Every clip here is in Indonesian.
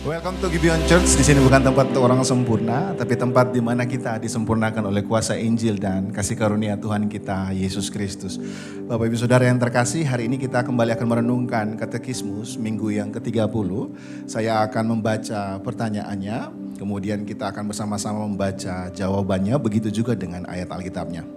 Welcome to Gibeon Church. Di sini bukan tempat untuk orang sempurna, tapi tempat di mana kita disempurnakan oleh kuasa Injil dan kasih karunia Tuhan kita Yesus Kristus. Bapak Ibu Saudara yang terkasih, hari ini kita kembali akan merenungkan Katekismus minggu yang ke-30. Saya akan membaca pertanyaannya, kemudian kita akan bersama-sama membaca jawabannya, begitu juga dengan ayat Alkitabnya.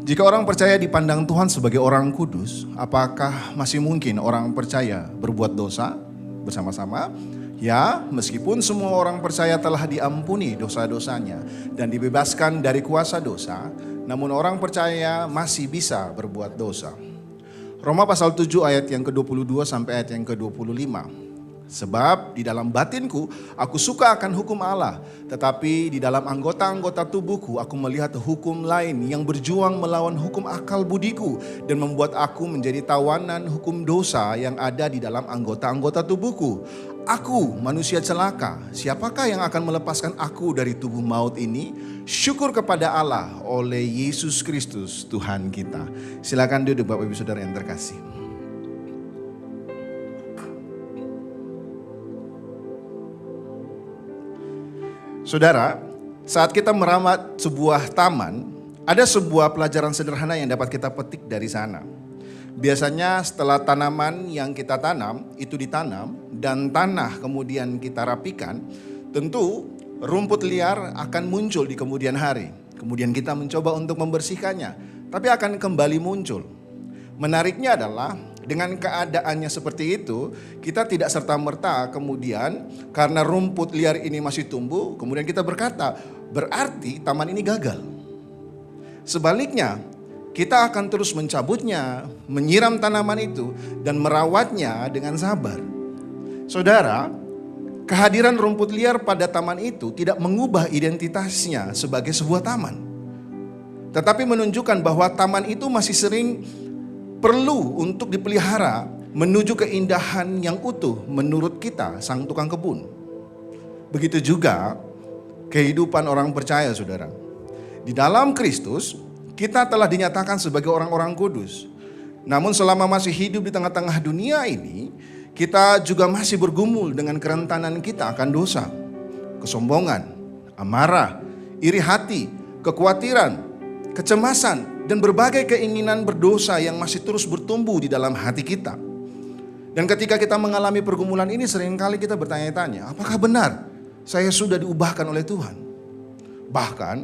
Jika orang percaya dipandang Tuhan sebagai orang kudus, apakah masih mungkin orang percaya berbuat dosa? Bersama-sama, ya, meskipun semua orang percaya telah diampuni dosa-dosanya dan dibebaskan dari kuasa dosa, namun orang percaya masih bisa berbuat dosa. Roma pasal 7 ayat yang ke-22 sampai ayat yang ke-25. Sebab di dalam batinku aku suka akan hukum Allah, tetapi di dalam anggota-anggota tubuhku aku melihat hukum lain yang berjuang melawan hukum akal budiku dan membuat aku menjadi tawanan hukum dosa yang ada di dalam anggota-anggota tubuhku. Aku manusia celaka, siapakah yang akan melepaskan aku dari tubuh maut ini? Syukur kepada Allah oleh Yesus Kristus Tuhan kita. Silakan duduk Bapak Ibu Saudara yang terkasih. Saudara, saat kita merawat sebuah taman, ada sebuah pelajaran sederhana yang dapat kita petik dari sana. Biasanya setelah tanaman yang kita tanam itu ditanam dan tanah kemudian kita rapikan, tentu rumput liar akan muncul di kemudian hari. Kemudian kita mencoba untuk membersihkannya, tapi akan kembali muncul. Menariknya adalah dengan keadaannya seperti itu, kita tidak serta-merta kemudian karena rumput liar ini masih tumbuh, kemudian kita berkata, berarti taman ini gagal. Sebaliknya, kita akan terus mencabutnya, menyiram tanaman itu, dan merawatnya dengan sabar. Saudara, kehadiran rumput liar pada taman itu tidak mengubah identitasnya sebagai sebuah taman. Tetapi menunjukkan bahwa taman itu masih sering perlu untuk dipelihara menuju keindahan yang utuh menurut kita sang tukang kebun. Begitu juga kehidupan orang percaya, saudara. Di dalam Kristus kita telah dinyatakan sebagai orang-orang kudus. Namun selama masih hidup di tengah-tengah dunia ini, kita juga masih bergumul dengan kerentanan kita akan dosa, kesombongan, amarah, iri hati, kekhawatiran, kecemasan, dan berbagai keinginan berdosa yang masih terus bertumbuh di dalam hati kita. Dan ketika kita mengalami pergumulan ini, seringkali kita bertanya-tanya, apakah benar saya sudah diubahkan oleh Tuhan? Bahkan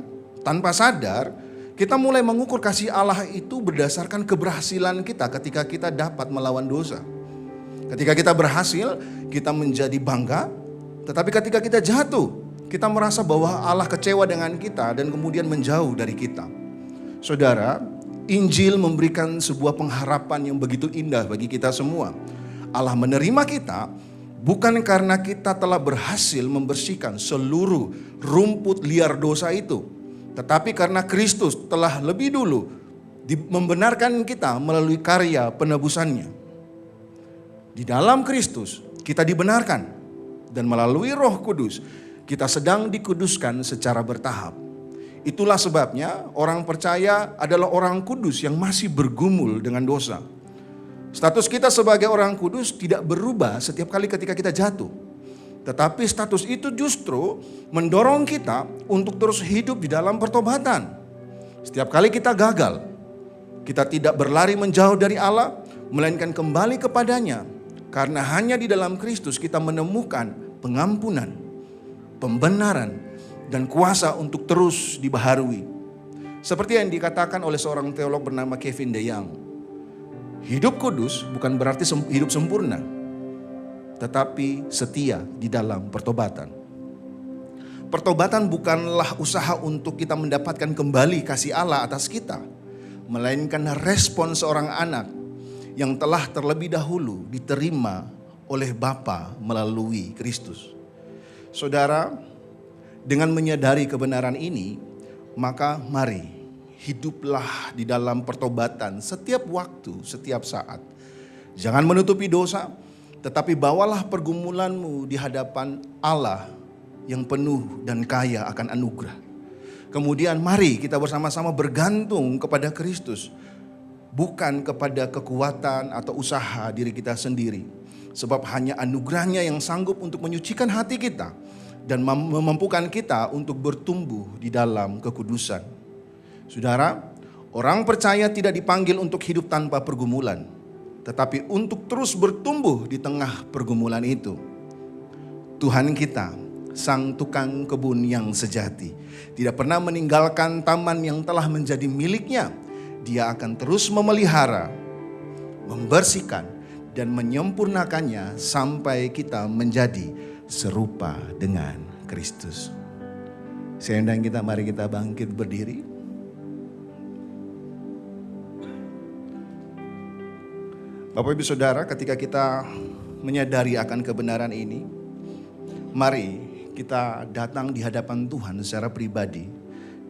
tanpa sadar, kita mulai mengukur kasih Allah itu berdasarkan keberhasilan kita ketika kita dapat melawan dosa. Ketika kita berhasil, kita menjadi bangga. Tetapi ketika kita jatuh, kita merasa bahwa Allah kecewa dengan kita dan kemudian menjauh dari kita. Saudara, Injil memberikan sebuah pengharapan yang begitu indah bagi kita semua. Allah menerima kita bukan karena kita telah berhasil membersihkan seluruh rumput liar dosa itu, tetapi karena Kristus telah lebih dulu membenarkan kita melalui karya penebusannya. Di dalam Kristus kita dibenarkan dan melalui Roh Kudus kita sedang dikuduskan secara bertahap. Itulah sebabnya orang percaya adalah orang kudus yang masih bergumul dengan dosa. Status kita sebagai orang kudus tidak berubah setiap kali ketika kita jatuh. Tetapi status itu justru mendorong kita untuk terus hidup di dalam pertobatan. Setiap kali kita gagal, kita tidak berlari menjauh dari Allah, melainkan kembali kepadanya. Karena hanya di dalam Kristus kita menemukan pengampunan, pembenaran, dan kuasa untuk terus dibaharui. Seperti yang dikatakan oleh seorang teolog bernama Kevin DeYoung, hidup kudus bukan berarti hidup sempurna, tetapi setia di dalam pertobatan. Pertobatan bukanlah usaha untuk kita mendapatkan kembali kasih Allah atas kita, melainkan respon seorang anak yang telah terlebih dahulu diterima oleh Bapa melalui Kristus. Saudara, dengan menyadari kebenaran ini, maka mari hiduplah di dalam pertobatan setiap waktu, setiap saat. Jangan menutupi dosa, tetapi bawalah pergumulanmu di hadapan Allah yang penuh dan kaya akan anugerah. Kemudian mari kita bersama-sama bergantung kepada Kristus, bukan kepada kekuatan atau usaha diri kita sendiri. Sebab hanya anugerahnya yang sanggup untuk menyucikan hati kita dan memampukan kita untuk bertumbuh di dalam kekudusan. Saudara, orang percaya tidak dipanggil untuk hidup tanpa pergumulan, tetapi untuk terus bertumbuh di tengah pergumulan itu. Tuhan kita, sang tukang kebun yang sejati, tidak pernah meninggalkan taman yang telah menjadi miliknya. Dia akan terus memelihara, membersihkan, dan menyempurnakannya sampai kita menjadi serupa dengan Kristus. Saya undang kita, mari kita bangkit berdiri. Bapak Ibu Saudara, ketika kita menyadari akan kebenaran ini, mari kita datang di hadapan Tuhan secara pribadi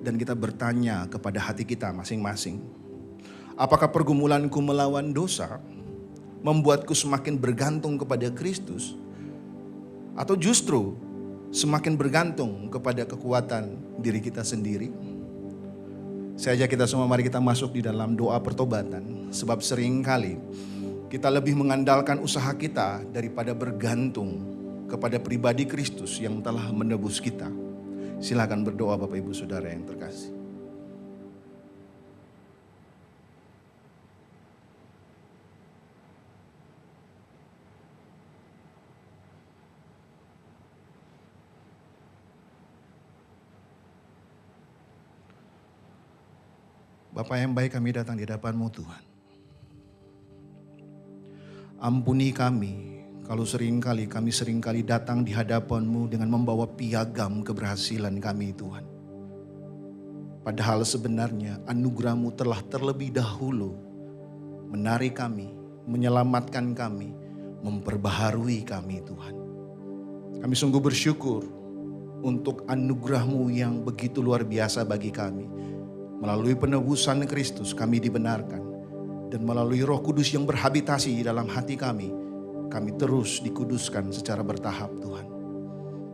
dan kita bertanya kepada hati kita masing-masing. Apakah pergumulanku melawan dosa membuatku semakin bergantung kepada Kristus, atau justru semakin bergantung kepada kekuatan diri kita sendiri? Saya ajak kita semua, mari kita masuk di dalam doa pertobatan. Sebab seringkali kita lebih mengandalkan usaha kita daripada bergantung kepada pribadi Kristus yang telah menebus kita. Silakan berdoa Bapak Ibu Saudara yang terkasih. Bapa yang baik, kami datang di hadapan-Mu Tuhan. Ampuni kami kalau kami seringkali datang di hadapan-Mu dengan membawa piagam keberhasilan kami Tuhan. Padahal sebenarnya anugerah-Mu telah terlebih dahulu menarik kami, menyelamatkan kami, memperbaharui kami Tuhan. Kami sungguh bersyukur untuk anugerah-Mu yang begitu luar biasa bagi kami. Melalui penebusan Kristus kami dibenarkan, dan melalui Roh Kudus yang berhabitasi di dalam hati kami terus dikuduskan secara bertahap Tuhan.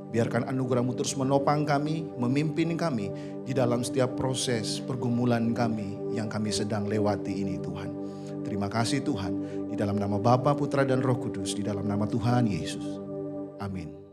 Biarkan anugerah-Mu terus menopang kami, memimpin kami di dalam setiap proses pergumulan kami yang kami sedang lewati ini Tuhan. Terima kasih Tuhan, di dalam nama Bapa, Putra, dan Roh Kudus, di dalam nama Tuhan Yesus. Amin.